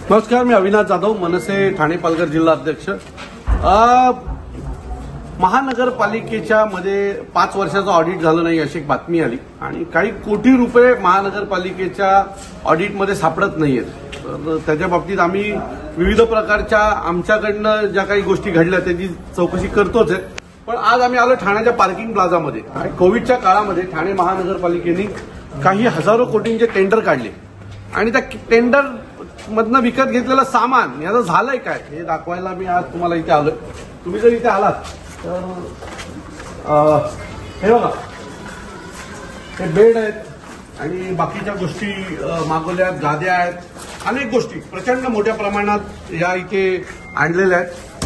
नमस्कार, मी अविनाश जाधव, मनसे ठाणे पालघर जिल्हा अध्यक्ष। महानगरपालिकेच्या मध्ये 5 वर्षाचं ऑडिट झालं नाही अशी एक बातमी आली आणि काही कोटी रुपये महानगरपालिकेच्या ऑडिटमध्ये सापडत नाहीयेत। तर त्याच्या बाबतीत आम्ही विविध प्रकारच्या आमच्याकडनं ज्या काही गोष्टी घडल्या त्याची चौकशी करतोच आहे। पण आज आम्ही आलो ठाण्याच्या पार्किंग प्लाझामध्ये। कोविडच्या काळामध्ये ठाणे महानगरपालिकेने काही हजारो कोटींचे टेंडर काढले आणि त्या टेंडर मधनं विकत घेतलेलं सामान याचं झालंय काय हे दाखवायला मी आज तुम्हाला इथे आलोय। तुम्ही जर इथे आलात तर हे बघा, हे बेड आहेत आणि बाकीच्या गोष्टी मागवल्या आहेत, गाद्या आहेत, अनेक गोष्टी प्रचंड मोठ्या प्रमाणात या इथे आणलेल्या आहेत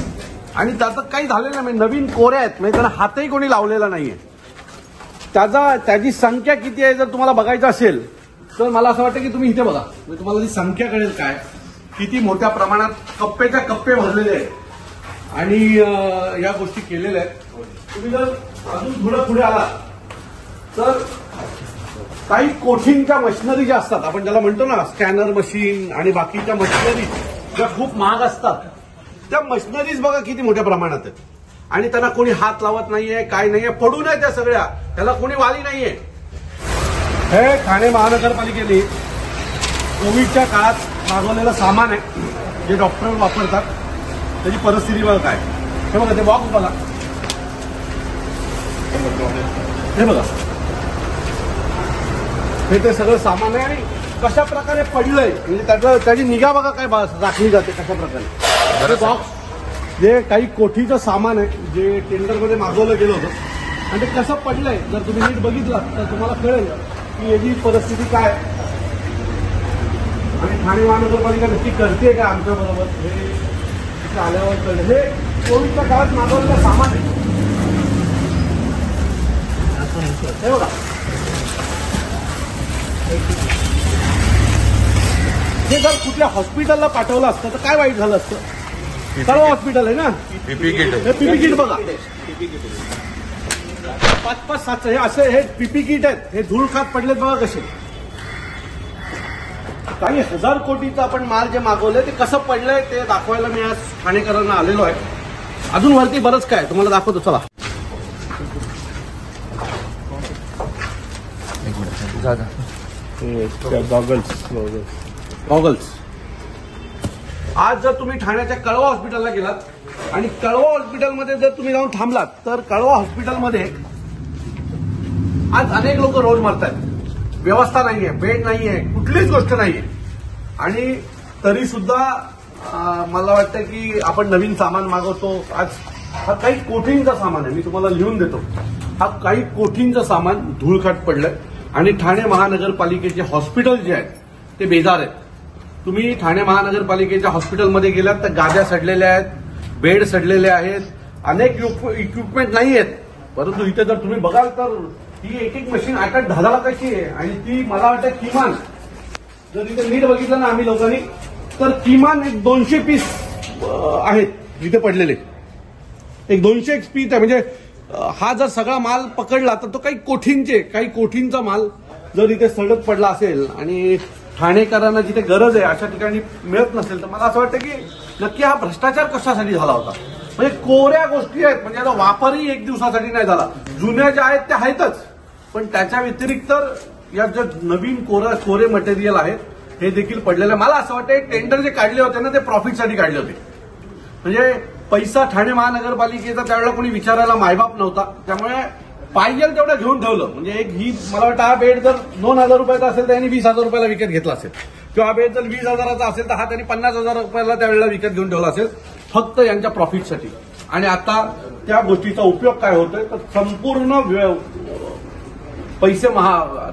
आणि त्याचं काही झालेलं नाही। नवीन कोऱ्या आहेत, म्हणजे त्यांना हातही कोणी लावलेला नाहीये। त्याची संख्या किती आहे जर तुम्हाला बघायचं असेल तर मला असं वाटतं की तुम्ही इथे बघा, म्हणजे तुम्हाला ती संख्या कळेल काय किती मोठ्या प्रमाणात कप्पेच्या कप्पे भरलेले आहेत आणि या गोष्टी केलेल्या आहेत। तुम्ही जर अजून थोडं पुढे आला तर काही कोठींच्या मशिनरी ज्या असतात, आपण ज्याला म्हणतो ना स्कॅनर मशीन आणि बाकीच्या मशिनरी ज्या खूप महाग असतात, त्या मशिनरीज बघा किती मोठ्या प्रमाणात आहेत आणि त्यांना कोणी हात लावत नाहीये, काय नाहीये, पडून आहे त्या सगळ्या, त्याला कोणी वाली नाहीये। हे ठाणे महानगरपालिकेने कोविडच्या काळात मागवलेलं सामान आहे जे डॉक्टर वापरतात, त्याची परिस्थिती बघा काय। हे बघा, ते बॉक्स बघा, हे बघा, हे ते सगळं सामान आहे आणि कशा प्रकारे पडलंय म्हणजे त्याची निगा बघा काय राखली जाते कशा प्रकारे। बॉक्स जे काही कोटीचं सामान आहे जे टेंडरमध्ये मागवलं गेलं होतं आणि ते कसं पडलंय जर तुम्ही नीट बघितलं तर तुम्हाला कळेल की याची परिस्थिती काय आणि ठाणे महानगरपालिका नक्की करते का आमच्या बरोबर हे इथे आल्यावर कळलं। हे कोविडच्या काळात मागवलेलं सामान आहे, हे बघा, हे जर कुठल्या हॉस्पिटलला पाठवलं असतं तर काय वाईट झालं असतं। सर्व हॉस्पिटल आहे ना, पीपी किट बघा, 5-5, 7 हे असे हे पीपी किट आहेत, हे धूळ खात पडलेत बघा कसे। काही हजार कोटीचं आपण माल जे मागवलंय ते कसं पडलंय ते दाखवायला मी आज ठाणेकरांना आलेलो आहे। अजून वरती बरंच काय तुम्हाला दाखवतो, चला। गॉगल्स आज जर तुम्ही ठाण्याच्या कळवा हॉस्पिटलला गेलात आणि कळवा हॉस्पिटलमध्ये जर तुम्ही जाऊन थांबलात तर कळवा हॉस्पिटलमध्ये आज अनेक लोक रोज मरतात, व्यवस्था नाहीये, बेड नाहीये, कुठलीच गोष्ट नाहीये आणि तरी सुद्धा मला वाटतं की आपण नवीन सामान मागवतो। आज हा काही कोटींचा सामान आहे, मी तुम्हाला लिहून देतो, हा काही कोटींचं सामान धूळखाट पडलंय आणि ठाणे महानगरपालिकेचे हॉस्पिटल जे आहेत ते बेजार आहेत। तुम्ही ठाणे महानगरपालिकेच्या हॉस्पिटलमध्ये गेलात तर गाद्या सडलेल्या आहेत, बेड सडलेले आहेत, अनेक इक्विपमेंट नाही आहेत। परंतु इथे जर तुम्ही बघाल तर ही एक मशीन 8-10 लाखाची आहे आणि ती मला वाटतं किमान जर इथे नीट बघितलं ना आम्ही लोकांनी तर किमान एक 200 पीस आहेत इथे पडलेले, एक 200 पीस आहे। म्हणजे हा जर सगळा माल पकडला तर तो काही कोठींचा माल जर इथे सडक पडला असेल आणि ठाणेकरांना जिथे गरज आहे अशा ठिकाणी मिळत नसेल तर मला असं वाटतं की नक्की हा भ्रष्टाचार कशासाठी झाला होता। म्हणजे कोऱ्या गोष्टी आहेत, म्हणजे आता वापरही 1 दिवसासाठी नाही झाला, जुन्या ज्या आहेत त्या आहेतच, पण त्याच्या व्यतिरिक्त या ज्या नवीन कोरे मटेरियल आहेत हे देखील पडलेलं आहे। मला असं वाटतं टेंडर जे काढले होते ना ते प्रॉफिटसाठी काढले होते, म्हणजे पैसा ठाणे महानगरपालिकेचा त्यावेळेला कोणी विचारायला मायबाप नव्हता, त्यामुळे पाहिजे तेवढं घेऊन ठेवलं। म्हणजे एक ही मला वाटतं हा बेड जर 2,000 रुपयाचा असेल तर यांनी 20,000 रुपयाला विकत घेतला असेल, किंवा हा बेड जर 20,000चा असेल तर हा त्यांनी 50,000 रुपयाला त्यावेळेला विकत घेऊन ठेवला असेल फक्त यांच्या प्रॉफिटसाठी। आणि आता त्या गोष्टीचा उपयोग काय होतोय तर संपूर्ण पैसे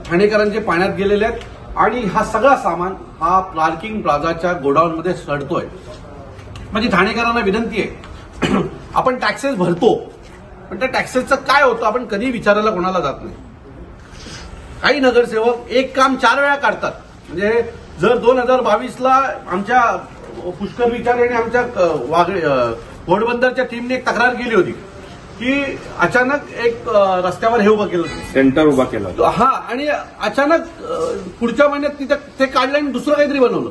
ठाणेकरांचे पाण्यात गेलेले आहेत आणि हा सगळा सामान हा पार्किंग प्लाझाच्या गोडाऊनमध्ये सडतोय। म्हणजे ठाणेकरांना विनंती आहे, आपण टॅक्सेस भरतो पण त्या टॅक्सेसचं काय होतं आपण कधी विचारायला कोणाला जात नाही। काही नगरसेवक एक काम 4 वेळा काढतात, म्हणजे जर 2022ला आमच्या पुष्कर विचारे आणि आमच्या घोडबंदरच्या टीमने एक तक्रार केली होती की अचानक एक रस्त्यावर हे उभं केलं, सेंटर उभा केलं, हा, आणि अचानक पुढच्या महिन्यात तिथे ते काढलं आणि दुसरं काहीतरी बनवलं।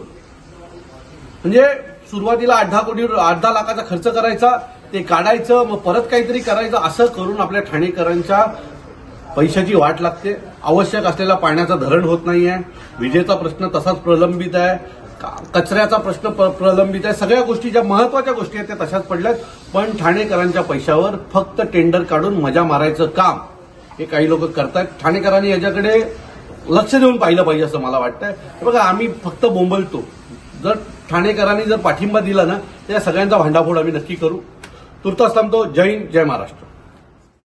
म्हणजे सुरुवातीला 8-10 लाखाचा खर्च करायचा, ते काढायचं, मग परत काहीतरी करायचं, असं करून आपल्या ठाणेकरांच्या पैशाची वाट लागते. आवश्यक असलेला पाण्याचा धरण होत नाहीये, विजेचा प्रश्न तसाच प्रलंबित आहे, कचऱ्याचा प्रश्न प्रलंबित आहे. सगळ्या गोष्टी ज्या महत्वाच्या गोष्टी आहेत त्या तशाच पडल्यात. पण ठाणेकरांच्या पैशावर फक्त टेंडर काढून मजा मारायचं काम हे काही लोक करतायत. ठाणेकरांनी याच्याकडे लक्ष देऊन पाहिलं पाहिजे असं मला वाटतंय. बघा, आम्ही फक्त बोंबलतो. जर ठाणेकरांनी जर पाठिंबा दिला ना तर या सगळ्यांचा भांडाफोड आम्ही नक्की करू. तुर्तास थांबतो. जय हिंद, जय महाराष्ट्र.